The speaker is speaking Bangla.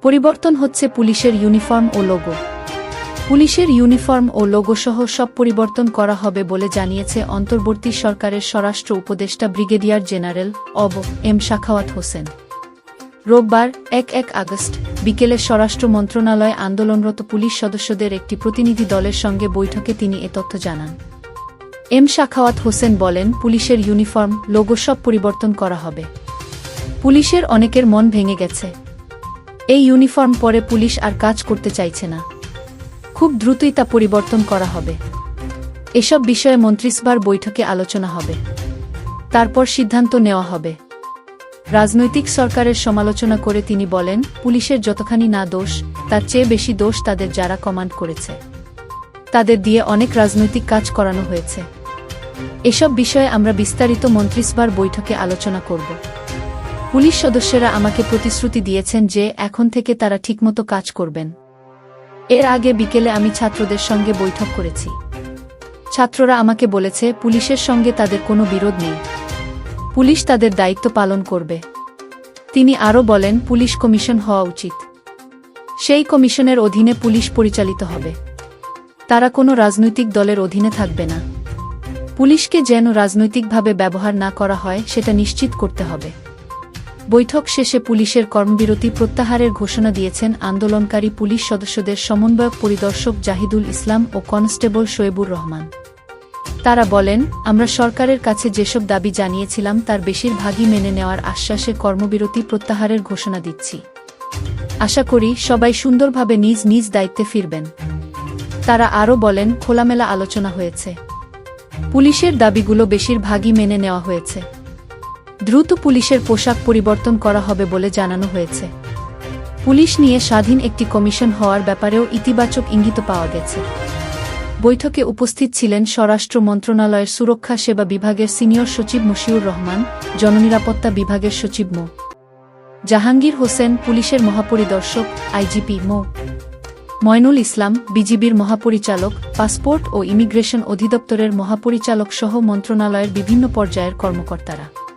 পরিবর্তন হচ্ছে পুলিশের ইউনিফর্ম ও লোগো। পুলিশের ইউনিফর্ম ও লোগোসহ সব পরিবর্তন করা হবে বলে জানিয়েছে অন্তর্বর্তী সরকারের স্বরাষ্ট্র উপদেষ্টা ব্রিগেডিয়ার জেনারেল অব. এম. সাখাওয়াত হোসেন। রোববার ১ আগস্ট বিকেলে স্বরাষ্ট্র মন্ত্রণালয়ে আন্দোলনরত পুলিশ সদস্যদের একটি প্রতিনিধি দলের সঙ্গে বৈঠকে তিনি এ তথ্য জানান। এম. সাখাওয়াত হোসেন বলেন, পুলিশের ইউনিফর্ম, লোগো সব পরিবর্তন করা হবে। পুলিশের অনেকের মন ভেঙে গেছে। এই ইউনিফর্ম পরে পুলিশ আর কাজ করতে চাইছে না। খুব দ্রুতই তা পরিবর্তন করা হবে। এসব বিষয়ে মন্ত্রিসভার বৈঠকে আলোচনা হবে। তারপর সিদ্ধান্ত নেওয়া হবে। রাজনৈতিক সরকারের সমালোচনা করে তিনি বলেন, পুলিশের যতখানি না দোষ, তার চেয়ে বেশি দোষ তাদের যারা কমান্ড করেছে। তাদের দিয়ে অনেক রাজনৈতিক কাজ করানো হয়েছে। এসব বিষয়ে আমরা বিস্তারিত মন্ত্রিসভার বৈঠকে আলোচনা করব। পুলিশ সদস্যরা আমাকে প্রতিশ্রুতি দিয়েছেন যে এখন থেকে তারা ঠিকমতো কাজ করবেন। এর আগে বিকেলে আমি ছাত্রদের সঙ্গে বৈঠক করেছি। ছাত্ররা আমাকে বলেছে পুলিশের সঙ্গে তাদের কোনো বিরোধ নেই। পুলিশ তাদের দায়িত্ব পালন করবে। তিনি আরও বলেন, পুলিশ কমিশন হওয়া উচিত। সেই কমিশনের অধীনে পুলিশ পরিচালিত হবে। তারা কোনো রাজনৈতিক দলের অধীনে থাকবে না। পুলিশকে যেন রাজনৈতিকভাবে ব্যবহার না করা হয় সেটা নিশ্চিত করতে হবে। বৈঠক শেষে পুলিশের কর্মবিরতি প্রত্যাহারের ঘোষণা দিয়েছেন আন্দোলনকারী পুলিশ সদস্যদের সমন্বয়ক পরিদর্শক জাহিদুল ইসলাম ও কনস্টেবল শোয়েবুর রহমান। তারা বলেন, আমরা সরকারের কাছে যেসব দাবি জানিয়েছিলাম তার বেশিরভাগই মেনে নেওয়ার আশ্বাসে কর্মবিরতি প্রত্যাহারের ঘোষণা দিচ্ছি। আশা করি সবাই সুন্দরভাবে নিজ নিজ দায়িত্বে ফিরবেন। তারা আরও বলেন, খোলামেলা আলোচনা হয়েছে। পুলিশের দাবিগুলো বেশিরভাগই মেনে নেওয়া হয়েছে। দ্রুত পুলিশের পোশাক পরিবর্তন করা হবে বলে জানানো হয়েছে। পুলিশ নিয়ে স্বাধীন একটি কমিশন হওয়ার ব্যাপারেও ইতিবাচক ইঙ্গিত পাওয়া গেছে। বৈঠকে উপস্থিত ছিলেন স্বরাষ্ট্র মন্ত্রণালয়ের সুরক্ষা সেবা বিভাগের সিনিয়র সচিব মশিউর রহমান, জননিরাপত্তা বিভাগের সচিব মো. জাহাঙ্গীর হোসেন, পুলিশের মহাপরিদর্শক আইজিপি মো. ময়নুল ইসলাম, বিজিবির মহাপরিচালক, পাসপোর্ট ও ইমিগ্রেশন অধিদপ্তরের মহাপরিচালক সহ মন্ত্রণালয়ের বিভিন্ন পর্যায়ের কর্মকর্তারা।